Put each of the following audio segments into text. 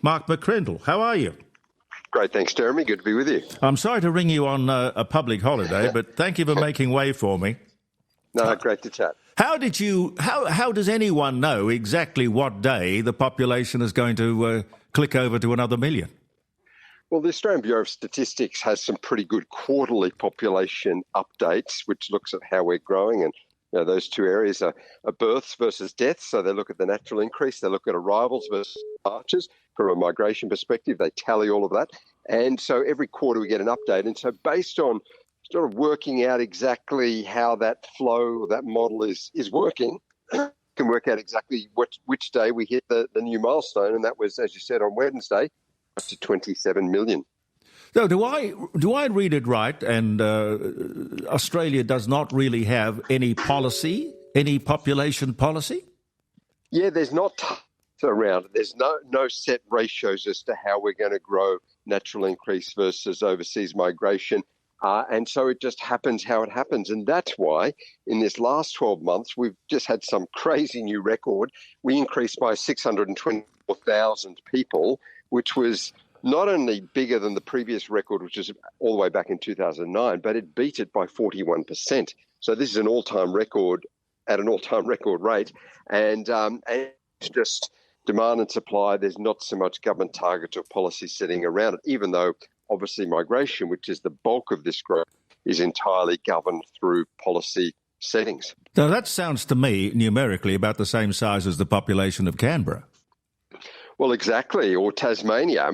Mark McCrindle. How are you? Great, thanks, Jeremy. Good to be with you. I'm sorry to ring you on a public holiday, but thank you for making way for me. No, great to chat. How does anyone know exactly what day the population is going to click over to another million? Well, the Australian Bureau of Statistics has some pretty good quarterly population updates, which looks at how we're growing. And those two areas are births versus deaths. So they look at the natural increase. They look at arrivals versus departures. From a migration perspective, they tally all of that. And so every quarter we get an update. And so based on sort of working out exactly how that flow, that model is working, can work out exactly which day we hit the new milestone. And that was, as you said, on Wednesday, up to 27 million. So do I read it right? And Australia does not really have any policy, any population policy? Yeah, there's not around. There's no set ratios as to how we're going to grow natural increase versus overseas migration. And so it just happens how it happens. And that's why in this last 12 months, we've just had some crazy new record. We increased by 624,000 people, which was not only bigger than the previous record, which is all the way back in 2009, but it beat it by 41%. So this is an all-time record at an all-time record rate. And it's just demand and supply. There's not so much government targets or policy setting around it, even though obviously migration, which is the bulk of this growth, is entirely governed through policy settings. Now that sounds to me numerically about the same size as the population of Canberra. Well, exactly, or Tasmania.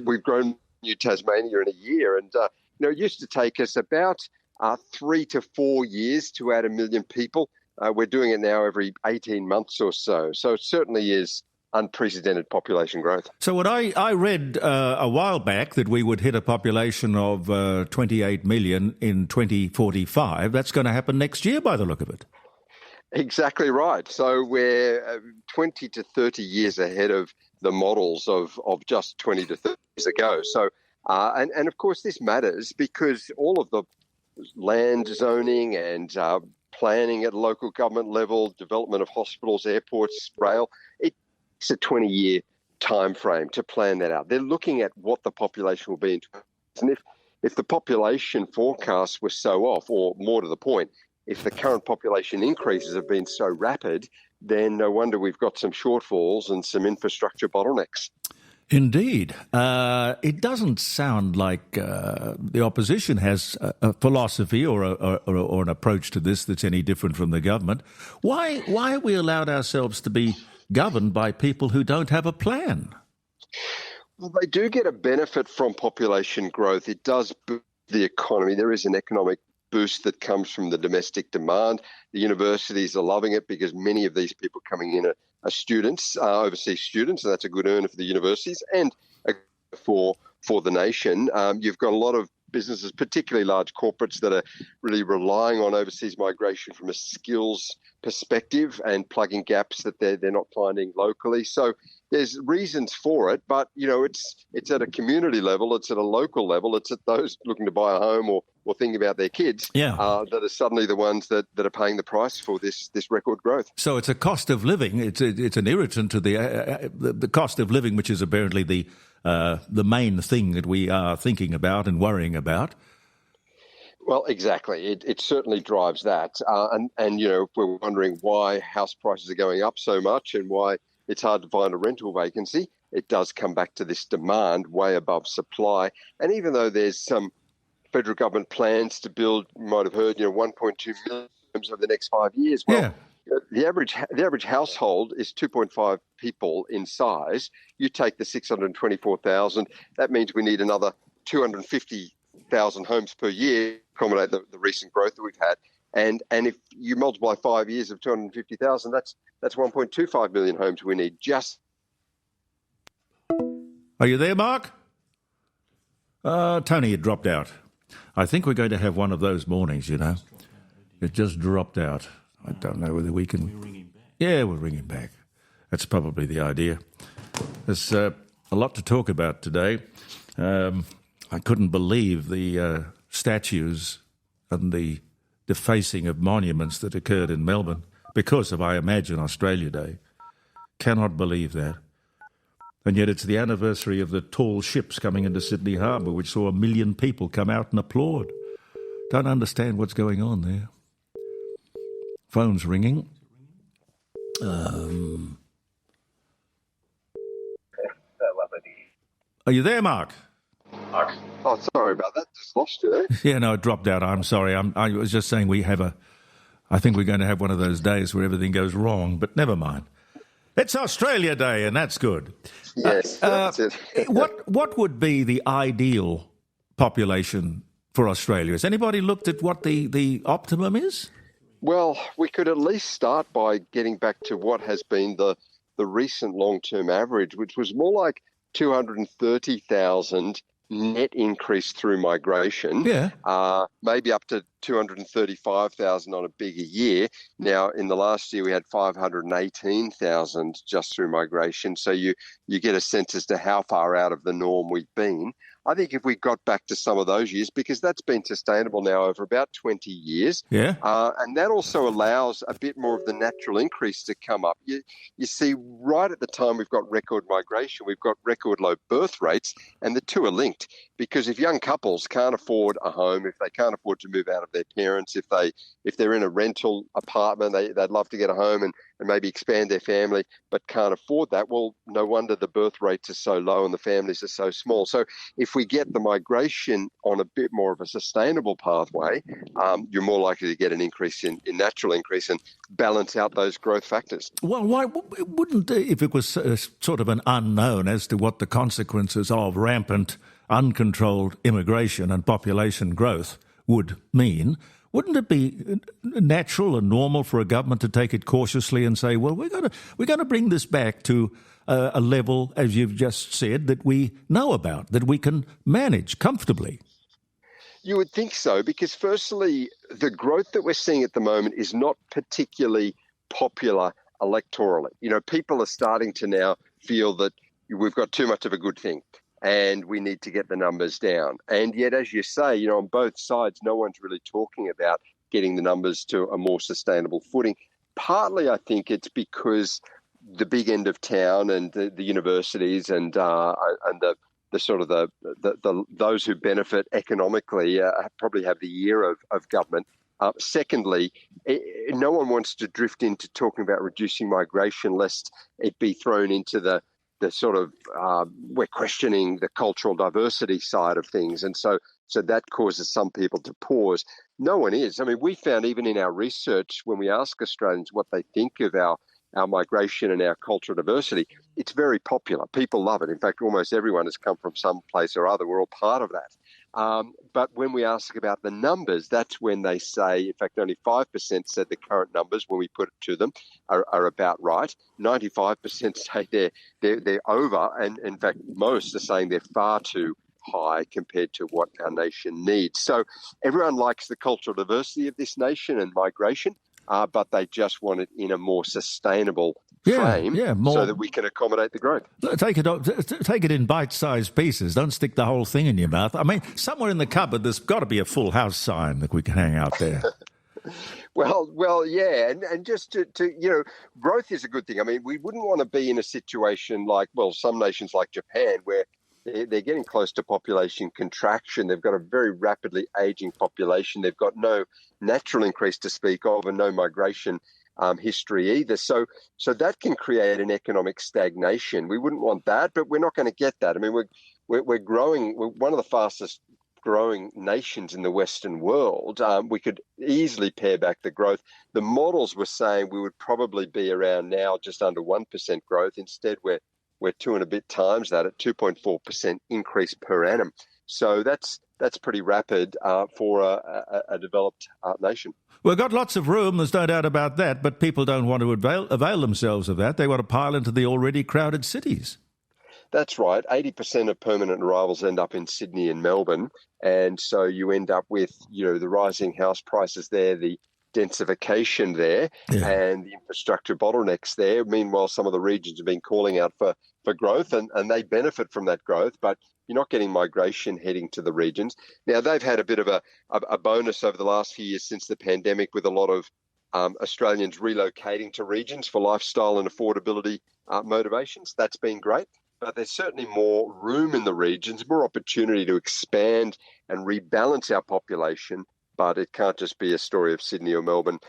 We've grown New Tasmania in a year, and it used to take us about 3 to 4 years to add 1 million people. We're doing it now every 18 months or so. So it certainly is unprecedented population growth. So what I read a while back that we would hit a population of 28 million in 2045. That's going to happen next year by the look of it. Exactly right. So we're 20 to 30 years ahead of the models of just 20 to 30 years ago. So, and of course this matters because all of the land zoning and planning at local government level, development of hospitals, airports, rail, it's a 20-year time frame to plan that out. They're looking at what the population will be in 20 years. And if the population forecasts were so off, or more to the point, if the current population increases have been so rapid, then no wonder we've got some shortfalls and some infrastructure bottlenecks. Indeed. It doesn't sound like the opposition has a philosophy or an approach to this that's any different from the government. Why have we allowed ourselves to be governed by people who don't have a plan? Well, they do get a benefit from population growth. It does boost the economy. There is an economic boost that comes from the domestic demand. The universities are loving it because many of these people coming in are students, overseas students, and that's a good earner for the universities and for the nation. You've got a lot of businesses, particularly large corporates, that are really relying on overseas migration from a skills perspective and plugging gaps that they're not finding locally. So there's reasons for it, but it's at a community level, it's at a local level, it's at those looking to buy a home or thinking about their kids that are suddenly the ones that are paying the price for this record growth. So it's a cost of living. It's an irritant to the cost of living, which is apparently the main thing that we are thinking about and worrying about. Well, exactly. It certainly drives that. And if we're wondering why house prices are going up so much and why it's hard to find a rental vacancy, it does come back to this demand way above supply. And even though there's some federal government plans to build, you might have heard, 1.2 million homes over the next 5 years. Well, the average household is 2.5 people in size. You take the 624,000, that means we need another 250,000 homes per year to accommodate the recent growth that we've had. And if you multiply 5 years of 250,000, that's 1.25 million homes we need just. Are you there, Mark? Tony had dropped out. I think we're going to have one of those mornings, It just dropped out. I don't know whether we can. We'll ring him back. Yeah, we'll ring him back. That's probably the idea. There's a lot to talk about today. I couldn't believe the statues and the defacing of monuments that occurred in Melbourne because of, I imagine, Australia Day. Cannot believe that. And yet it's the anniversary of the tall ships coming into Sydney Harbour, which saw 1 million people come out and applaud. Don't understand what's going on there. Phone's ringing. Are you there, Mark? Oh, sorry about that. Just lost you there. Yeah, no, it dropped out. I'm sorry. I was just saying I think we're going to have one of those days where everything goes wrong, but never mind. It's Australia Day, and that's good. Yes, that's it. What would be the ideal population for Australia? Has anybody looked at what the optimum is? Well, we could at least start by getting back to what has been the recent long-term average, which was more like 230,000 net increase through migration. Yeah. Maybe up to 235,000 on a bigger year. Now, in the last year, we had 518,000 just through migration. So you get a sense as to how far out of the norm we've been. I think if we got back to some of those years, because that's been sustainable now over about 20 years, yeah, and that also allows a bit more of the natural increase to come up. You see, right at the time we've got record migration, we've got record low birth rates, and the two are linked. Because if young couples can't afford a home, if they can't afford to move out of their parents, if they're in a rental apartment, they'd love to get a home and maybe expand their family, but can't afford that, well, no wonder the birth rates are so low and the families are so small. So if we get the migration on a bit more of a sustainable pathway, you're more likely to get an increase in natural increase and balance out those growth factors. Well, why wouldn't, if it was sort of an unknown as to what the consequences of rampant, uncontrolled immigration and population growth would mean, wouldn't it be natural and normal for a government to take it cautiously and say, well, we're going to bring this back to a level, as you've just said, that we know about, that we can manage comfortably? You would think so, because firstly, the growth that we're seeing at the moment is not particularly popular electorally. You know, people are starting to now feel that we've got too much of a good thing and we need to get the numbers down. And yet, as you say, you know, on both sides, no one's really talking about getting the numbers to a more sustainable footing. Partly, I think it's because the big end of town and the universities and the sort of the those who benefit economically probably have the ear of government. Secondly, no one wants to drift into talking about reducing migration lest it be thrown into the sort of we're questioning the cultural diversity side of things. And so that causes some people to pause. No one is. I mean, we found even in our research, when we ask Australians what they think of our migration and our cultural diversity, it's very popular. People love it. In fact, almost everyone has come from some place or other. We're all part of that. But when we ask about the numbers, that's when they say, in fact, only 5% said the current numbers, when we put it to them, are about right. 95% say they're over. And in fact, most are saying they're far too high compared to what our nation needs. So everyone likes the cultural diversity of this nation and migration, but they just want it in a more sustainable frame so that we can accommodate the growth. Take it in bite-sized pieces. Don't stick the whole thing in your mouth. I mean, somewhere in the cupboard, there's got to be a full house sign that we can hang out there. Well, yeah, and just to you know, growth is a good thing. I mean, we wouldn't want to be in a situation like, well, some nations like Japan, where they're getting close to population contraction. They've got a very rapidly aging population. They've got no natural increase to speak of and no migration history either. So that can create an economic stagnation. We wouldn't want that, but we're not going to get that. I mean, we're growing. We're one of the fastest growing nations in the Western world. We could easily pare back the growth. The models were saying we would probably be around now just under 1% growth. Instead, we're 2 and a bit times that at 2.4% increase per annum. So that's pretty rapid for a developed nation. We've got lots of room, there's no doubt about that, but people don't want to avail themselves of that. They want to pile into the already crowded cities. That's right. 80% of permanent arrivals end up in Sydney and Melbourne. And so you end up with, you know, the rising house prices there, the densification there, and the infrastructure bottlenecks there. Meanwhile, some of the regions have been calling out for growth, and they benefit from that growth, but you're not getting migration heading to the regions. Now, they've had a bit of a bonus over the last few years since the pandemic, with a lot of Australians relocating to regions for lifestyle and affordability motivations. That's been great. but there's certainly more room in the regions, more opportunity to expand and rebalance our population. But it can't just be a story of Sydney or Melbourne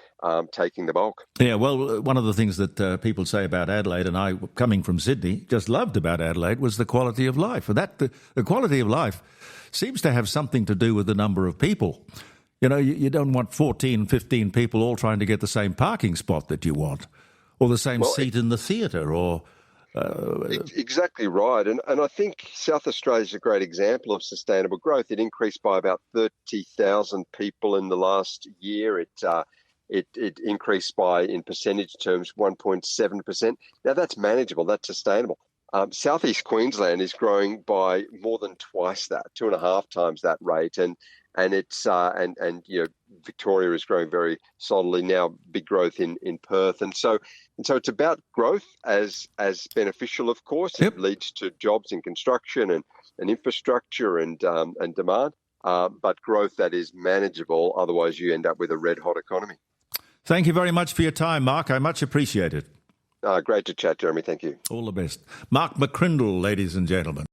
taking the bulk. Yeah, well, one of the things that people say about Adelaide, and I, coming from Sydney, just loved about Adelaide, was the quality of life. And the quality of life seems to have something to do with the number of people. You know, you don't want 14, 15 people all trying to get the same parking spot that you want, or the same seat in the theatre, or... Exactly right. And I think South Australia is a great example of sustainable growth. It increased by about 30,000 people in the last year. It increased by, in percentage terms, 1.7%. Now, that's manageable. That's sustainable. Southeast Queensland is growing by more than twice that, 2.5 times that rate. And it's you know, Victoria is growing very solidly now. Big growth in Perth, and so it's about growth as beneficial. Of course, it leads to jobs in construction and infrastructure and demand, but growth that is manageable. Otherwise, you end up with a red hot economy. Thank you very much for your time, Mark. I much appreciate it. Great to chat, Jeremy. Thank you. All the best, Mark McCrindle, ladies and gentlemen.